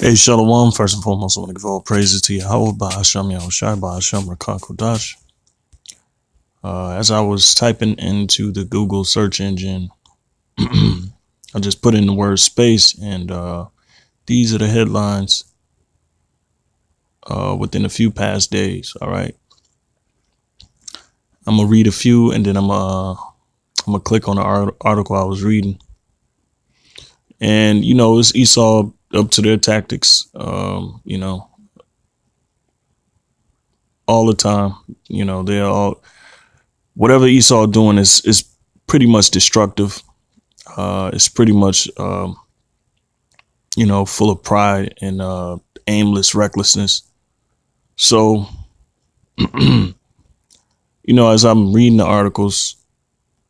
Hey, Shalom. First and foremost, I want to give all praises to Yahweh, Bahasham Yahushai, Bahasham Rakah Kodash. As I was typing into the Google search engine, I just put in the word space, and these are the headlines within a few past days. All right. I'm going to read a few, and then I'm gonna click on the article I was reading. And, it's Esau up to their tactics, all the time. They're all, whatever Esau doing is pretty much destructive. It's pretty much, full of pride and aimless recklessness. So, as I'm reading the articles,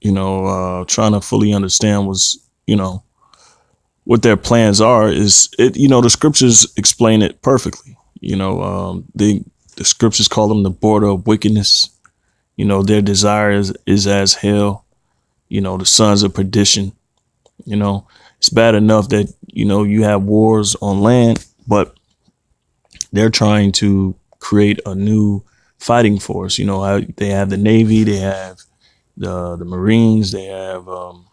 trying to fully understand what their plans are the scriptures explain it perfectly. The scriptures call them the border of wickedness. Their desire is as hell, the sons of perdition. It's bad enough that, you have wars on land, but they're trying to create a new fighting force. They have the Navy, they have the Marines, they have the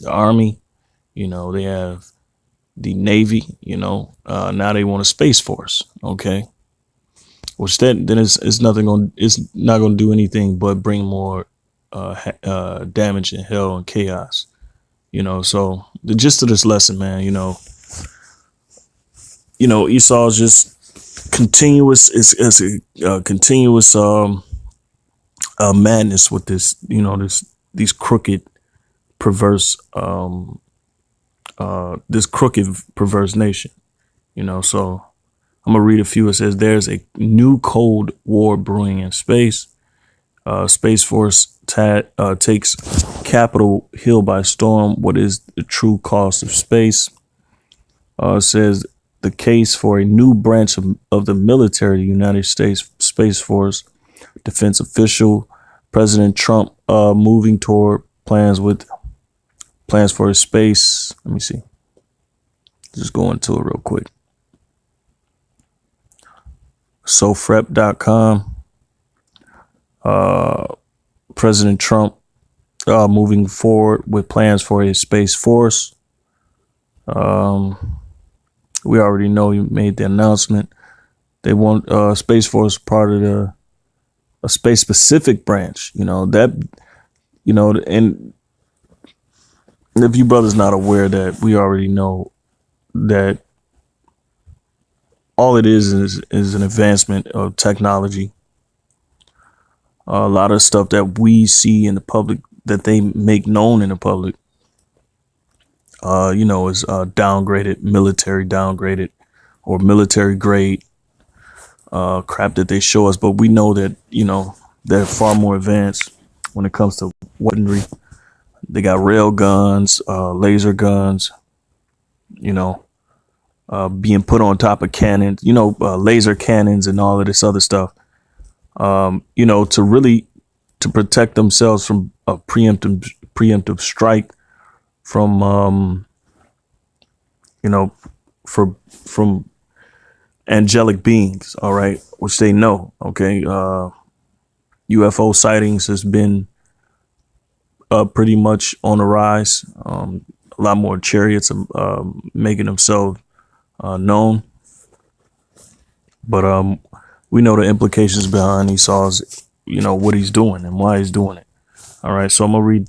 Army, they have the Navy, now they want a Space Force. Okay. Which then it's not going to do anything but bring more damage and hell and chaos. So the gist of this lesson, man, Esau's just continuous is a continuous madness with this, these crooked, perverse, this crooked, perverse nation. So I'm gonna read a few. It says there's a new Cold War brewing in space. Space Force takes Capitol Hill by storm. What is the true cost of space? It says the case for a new branch of the military, the United States Space Force. Defense official, President Trump moving toward plans for his space. Let me see. Just go into it real quick. SoFrep.com. President Trump moving forward with plans for his space force. We already know he made the announcement. They want Space Force part of a space specific branch. And if you brothers not aware that we already know that all it is an advancement of technology. A lot of stuff that we see in the public, that they make known in the public, is downgraded, military downgraded, or military grade crap that they show us. But we know that, they're far more advanced when it comes to weaponry. They got rail guns, laser guns, being put on top of cannons, laser cannons and all of this other stuff, to protect themselves from a preemptive strike from, from angelic beings. All right. Which they know. Okay. UFO sightings has been pretty much on the rise. A lot more chariots making themselves known, but we know the implications behind Esau's, what he's doing and why he's doing it. All right, so I'm gonna read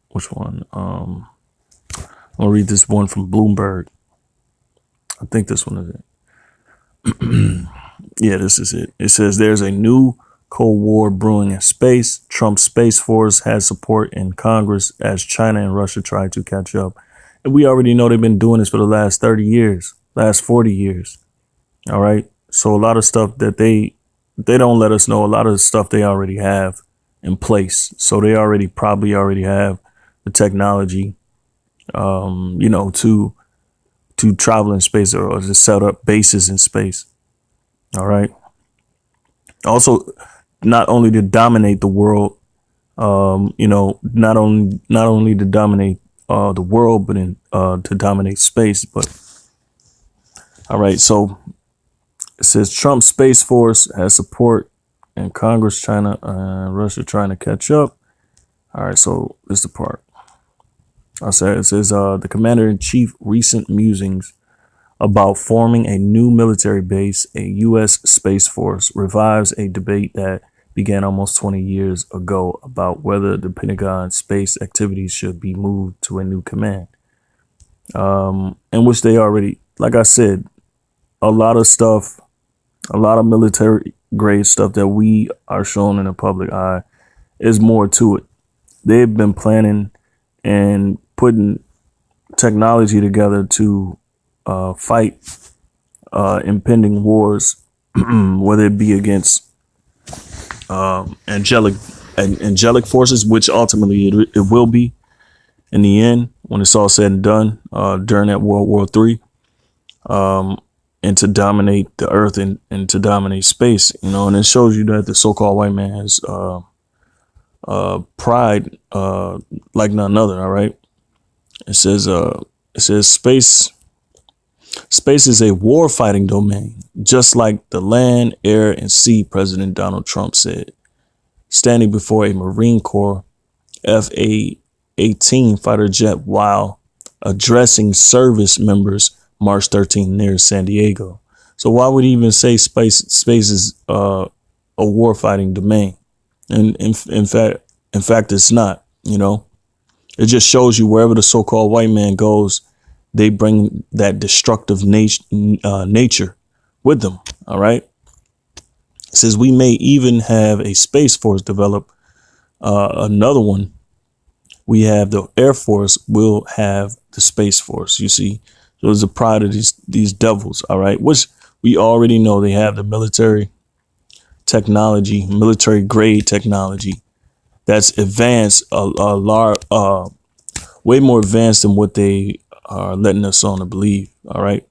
which one. I'm gonna read this one from Bloomberg. I think this one is it. Yeah, this is it. It says there's a new Cold War brewing in space. Trump's Space Force has support in Congress as China and Russia try to catch up. And we already know they've been doing this for the last 30 years, last 40 years. All right. So a lot of stuff that they don't let us know, a lot of the stuff they already have in place. So they probably already have the technology, to travel in space or to set up bases in space. All right. Also, not only to dominate the world, not only to dominate the world, but to dominate space. But All right. So it says Trump's Space Force has support in Congress, China, and Russia trying to catch up. All right. So this is the part. I said it says the commander in chief recent musings about forming a new military base, a U.S. Space Force, revives a debate that began almost 20 years ago about whether the Pentagon's space activities should be moved to a new command. In which they already, like I said, a lot of stuff, a lot of military grade stuff that we are shown in the public eye is more to it. They've been planning and putting technology together to fight impending wars, whether it be against angelic angelic forces, which ultimately it will be in the end when it's all said and done during that World War III, and to dominate the earth and to dominate space, and it shows you that the so-called white man has pride like none other. All right, it says space is a war fighting domain, just like the land, air, and sea, President Donald Trump said, standing before a Marine Corps F-18 fighter jet while addressing service members March 13th near San Diego. So why would he even say space is a war fighting domain? And in fact, it's not. It just shows you wherever the so-called white man goes, they bring that destructive nature with them. All right. It says we may even have a space force develop another one. We have the Air Force will have the Space Force. You see, so there's a pride of these devils. All right, which we already know they have the military technology, military grade technology that's advanced, way more advanced than what they are letting us on to believe. All right,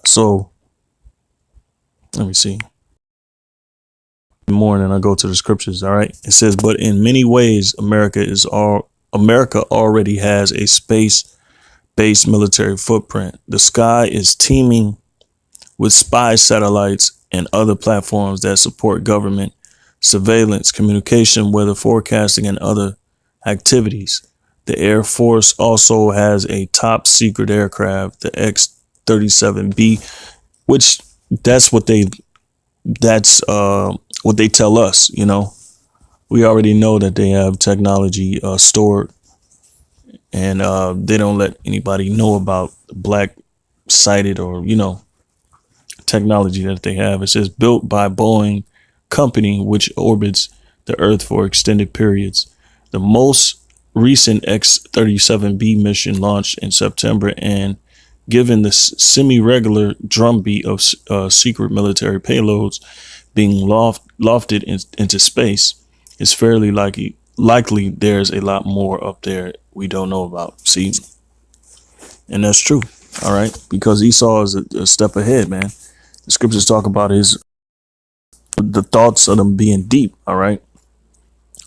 so let me see more, and then I go to the scriptures. All right, it says, but in many ways, America already has a space-based military footprint. The sky is teeming with spy satellites and other platforms that support government surveillance, communication, weather forecasting, and other activities. The Air Force also has a top secret aircraft, the X-37B, which that's what they tell us. We already know that they have technology stored, and they don't let anybody know about black sighted or technology that they have. It says built by Boeing company, which orbits the Earth for extended periods. The most recent X-37B mission launched in September, and given the semi-regular drumbeat of secret military payloads being lofted into space, it's fairly likely there's a lot more up there we don't know about. See, and that's true. All right, because Esau is a step ahead, man. The scriptures talk about the thoughts of them being deep. All right,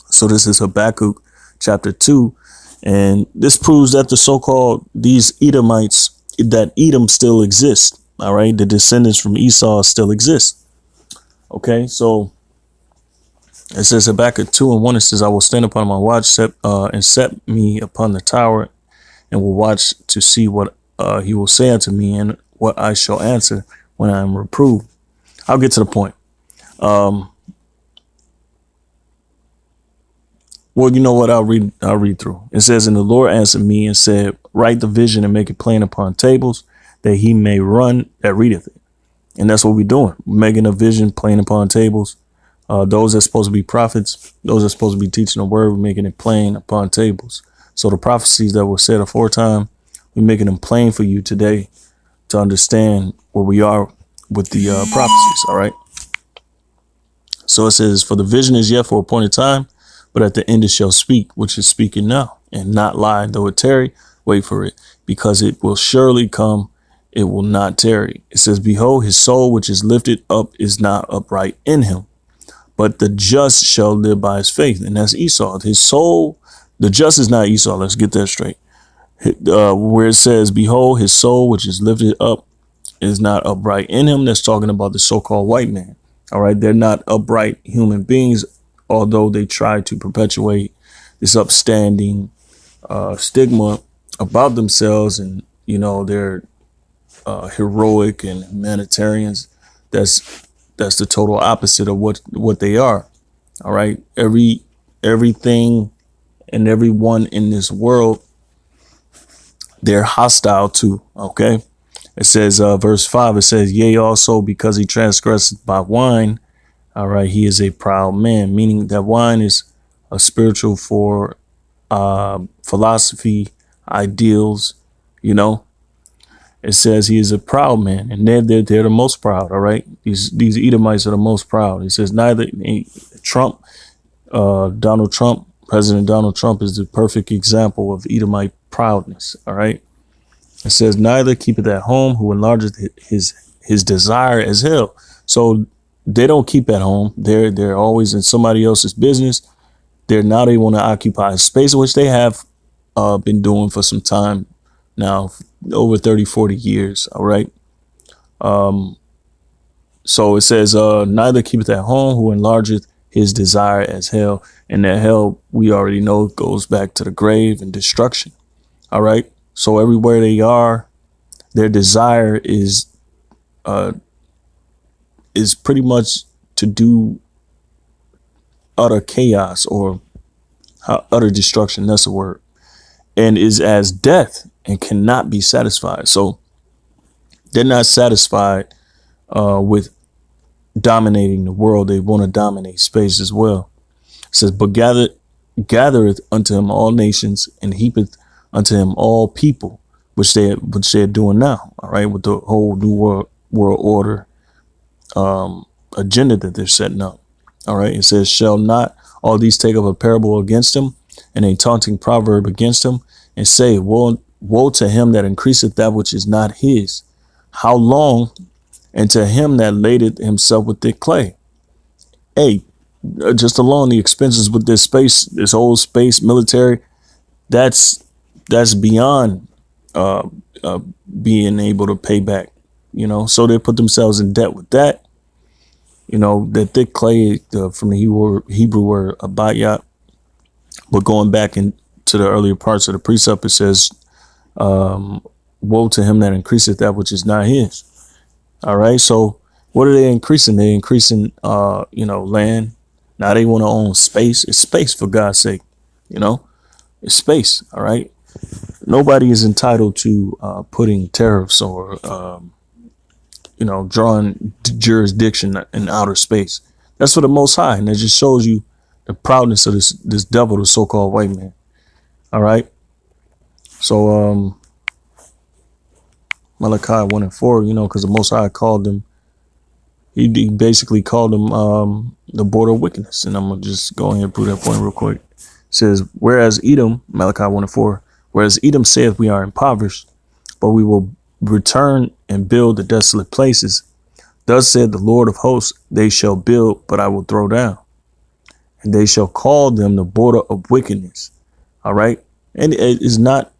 so this is Habakkuk chapter 2, and this proves that the so-called these Edomites, that Edom still exists. All right, the descendants from Esau still exist. Okay, so it says Habakkuk 2:1. It says, I will stand upon my watch and set me upon the tower, and will watch to see what he will say unto me, and what I shall answer when I am reproved. I'll get to the point. Well, you know what? I'll read through. It says, and the Lord answered me and said, write the vision and make it plain upon tables, that he may run that readeth it. And that's what we're doing. We're making a vision plain upon tables. Those that's supposed to be prophets, those that's supposed to be teaching the word, we're making it plain upon tables. So the prophecies that were said aforetime, we're making them plain for you today to understand where we are with the prophecies. All right. So it says, for the vision is yet for appointed time, but at the end it shall speak, which is speaking now, and not lie, though it tarry, wait for it, because it will surely come, it will not tarry. It says, behold, his soul which is lifted up is not upright in him, but the just shall live by his faith. And that's Esau. His soul, the just is not Esau. Let's get that straight. Where it says, behold, his soul, which is lifted up, is not upright in him. That's talking about the so-called white man. All right. They're not upright human beings, although they try to perpetuate this upstanding stigma about themselves. And, they're heroic and humanitarians. That's the total opposite of what they are. All right. Everything and everyone in this world, they're hostile to. Okay. It says, verse 5, it says, yea, also because he transgressed by wine. All right. He is a proud man, meaning that wine is a spiritual for philosophy, ideals. You know, it says he is a proud man, and they're the most proud. All right. These Edomites are the most proud. It says neither Trump, Donald Trump, President Donald Trump is the perfect example of Edomite proudness. All right. It says, neither keepeth at home who enlargeth his desire as hell. So they don't keep at home. They're always in somebody else's business. They're now they want to occupy space, which they have been doing for some time now, over 30, 40 years. All right. So it says, neither keepeth at home who enlargeth his desire as hell. And that hell, we already know, goes back to the grave and destruction. All right. So everywhere they are, their desire is pretty much to do utter chaos or utter destruction. That's the word. And is as death and cannot be satisfied. So they're not satisfied with dominating the world. They want to dominate space as well. It says, but gathereth unto him all nations and heapeth unto him all people, which they're doing now. All right. With the whole new world order agenda that they're setting up. All right. It says, shall not all these take up a parable against him and a taunting proverb against him and say, woe to him that increaseth that which is not his. How long? And to him that ladeth himself with thick clay. Hey, just alone the expenses with this whole space military, that's beyond being able to pay back. So they put themselves in debt with that. The thick clay from the Hebrew word abayat. But going back into the earlier parts of the precept, it says, woe to him that increaseth that which is not his. All right. So what are they increasing? They're increasing, land. Now they want to own space. It's space, for God's sake. It's space. All right. Nobody is entitled to putting tariffs or, drawing jurisdiction in outer space. That's for the Most High. And it just shows you the proudness of this devil, the so-called white man. All right. So Malachi 1:4, because the Most High called them. He basically called them the border of wickedness. And I'm going to just go ahead and prove that point real quick. It says, whereas Edom, Malachi 1:4, whereas Edom saith we are impoverished, but we will return and build the desolate places. Thus said the Lord of hosts, they shall build, but I will throw down. And they shall call them the border of wickedness. All right. And it is not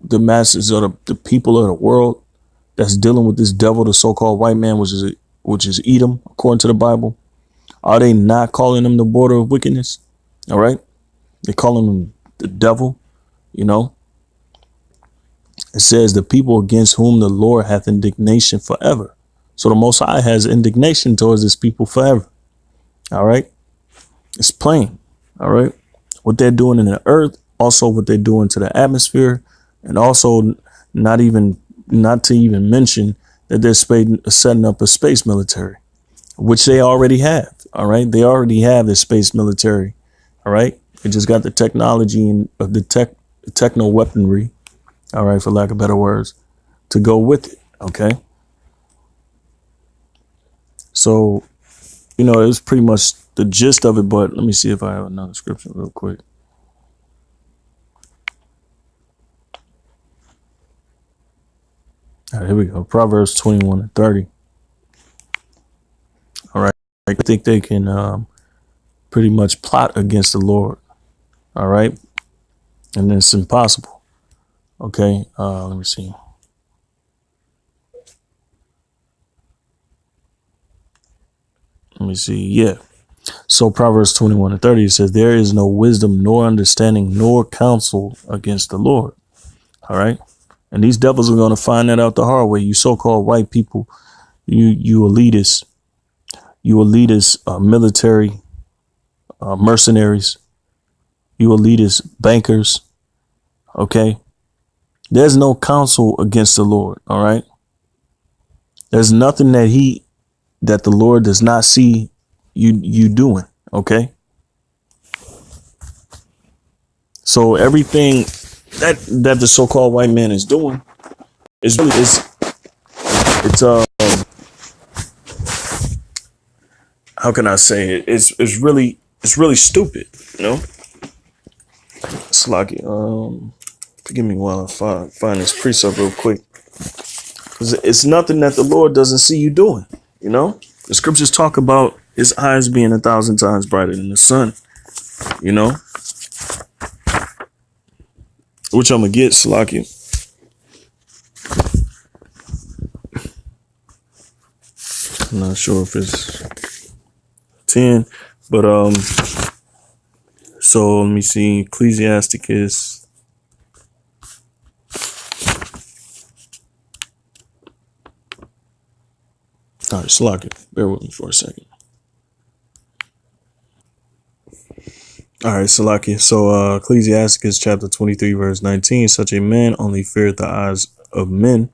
the masses or the people of the world that's dealing with this devil, the so-called white man, which is Edom, according to the Bible. Are they not calling them the border of wickedness? All right. They're calling them the devil. It says the people against whom the Lord hath indignation forever. So the Most High has indignation towards his people forever. All right. It's plain. All right. What they're doing in the earth, also what they're doing to the atmosphere, and also not to even mention that they're setting up a space military, which they already have. All right. They already have this space military. All right. They just got the technology and the techno weaponry. All right. For lack of better words, to go with it. OK. So, it was pretty much the gist of it. But let me see if I have another scripture real quick. All right, here we go. Proverbs 21:30. All right. I think they can pretty much plot against the Lord. All right. And it's impossible. Okay. Let me see. Let me see. Yeah. So Proverbs 21:30 says, there is no wisdom, nor understanding, nor counsel against the Lord. All right. And these devils are going to find that out the hard way. You so-called white people, you elitists, military mercenaries, you elitist bankers. OK, there's no counsel against the Lord. All right. There's nothing that the Lord does not see you doing. OK, so everything that the so-called white man is doing is really it's how can I say it? It's really stupid, you know. It's like forgive me while I find this precept real quick, because it's nothing that the Lord doesn't see you doing. You know, the scriptures talk about his eyes being 1,000 times brighter than the sun. You know, which I'm gonna get, Salaki. I'm not sure if it's 10, but so let me see. Ecclesiasticus. All right, Salaki, bear with me for a second. All right, Salaki. So Ecclesiasticus chapter 23, verse 19. Such a man only feareth the eyes of men,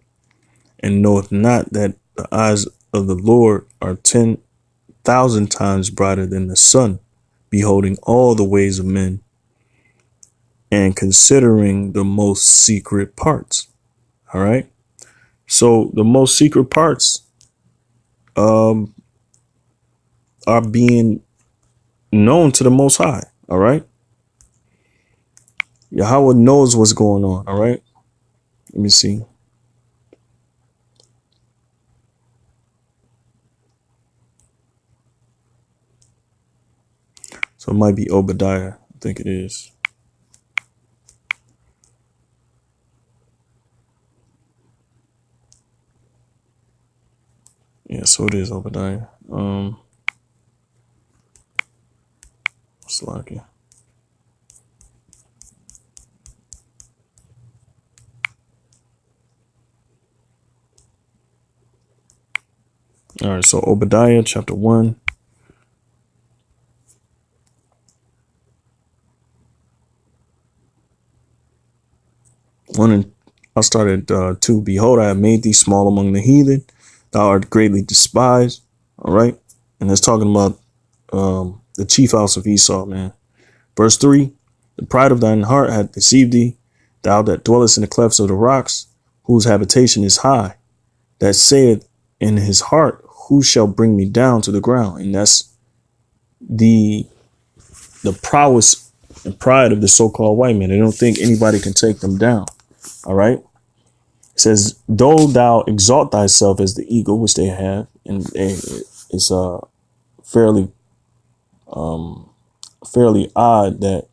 and knoweth not that the eyes of the Lord are 10,000 times brighter than the sun, beholding all the ways of men, and considering the most secret parts. All right. So the most secret parts are being known to the Most High. All right. Yahweh knows what's going on. All right. Let me see. So it might be Obadiah. I think it is. Yeah, so it is Obadiah. Slocky. All right, so Obadiah chapter 1. I'll start at 2. Behold, I have made thee small among the heathen. Thou art greatly despised. All right. And that's talking about the chief house of Esau, man. Verse 3. The pride of thine heart hath deceived thee. Thou that dwellest in the clefts of the rocks, whose habitation is high, that saith in his heart, who shall bring me down to the ground? And that's the prowess and pride of the so-called white man. They don't think anybody can take them down. All right. It says, though thou exalt thyself as the eagle, which they have, and it's fairly odd that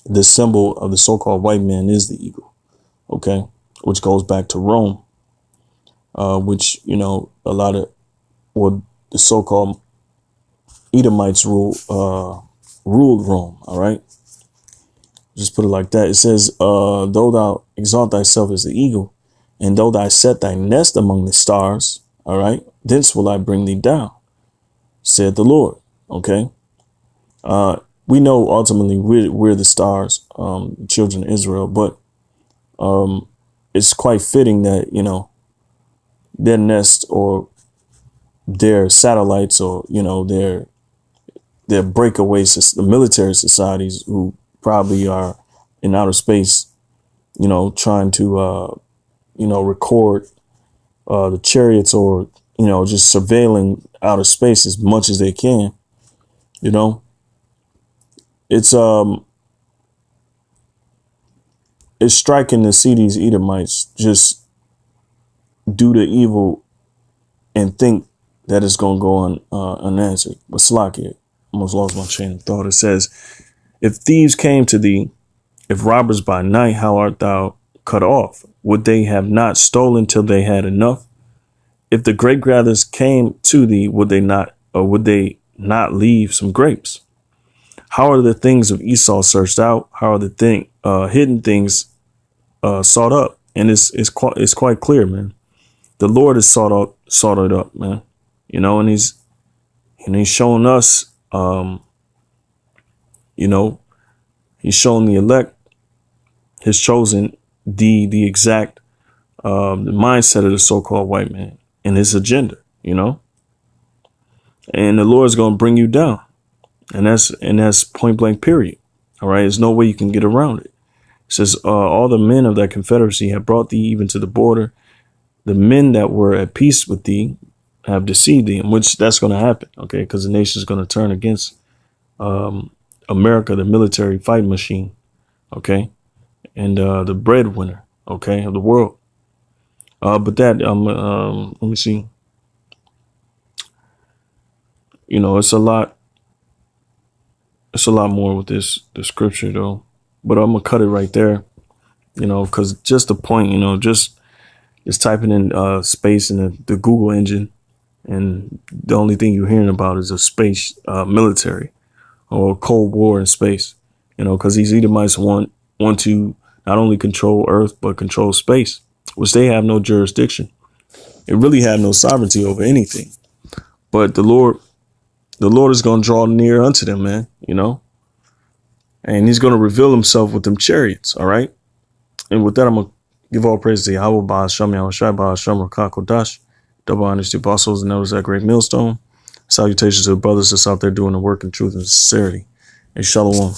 the symbol of the so-called white man is the eagle. Okay, which goes back to Rome, which, you know, a lot of what the so-called Edomites ruled Rome. All right. Just put it like that. It says, though thou exalt thyself as the eagle, and though thou set thy nest among the stars, all right, thence will I bring thee down, said the Lord. Okay. We know ultimately we're the stars, children of Israel, but it's quite fitting that, you know, their nest or their satellites, or, you know, their breakaways, the military societies who probably are in outer space, you know, trying to, you know, record the chariots, or, you know, just surveilling outer space as much as they can. You know, it's striking to see these Edomites just do the evil and think that it's going to go unanswered. But Slack, almost lost my chain of thought. It says, if thieves came to thee, if robbers by night, how art thou cut off? Would they have not stolen till they had enough? If the grape gatherers came to thee, would they not, or would they not leave some grapes? How are the things of Esau searched out? How are the hidden things sought up? And it's quite clear, man. The Lord is sought it up, man. You know, and he's showing us, you know, he's showing the elect, his chosen, the exact the mindset of the so-called white man and his agenda, you know. And the Lord's going to bring you down. And that's point blank, period. All right. There's no way you can get around it. It says, all the men of that confederacy have brought thee even to the border. The men that were at peace with thee have deceived thee, in which that's going to happen. OK, because the nation is going to turn against America, the military fight machine. OK, and the breadwinner, OK, of the world. But that let me see. You know, it's a lot. It's a lot more with the scripture, though. But I'm going to cut it right there, you know, because just the point, you know, just typing in space in the Google engine. And the only thing you're hearing about is a space military or Cold War in space, you know, because these Edomites want to not only control Earth, but control space, which they have no jurisdiction. They really have no sovereignty over anything. But the Lord is going to draw near unto them, man, you know, and he's going to reveal himself with them chariots. All right. And with that, I'm going to give all praise to Yahweh, Ba'ashem, Yahushua, Ba'ashem, Rakakodash, double honors to apostles and those that great millstone. Salutations to the brothers that's out there doing the work in truth and sincerity. And shalom.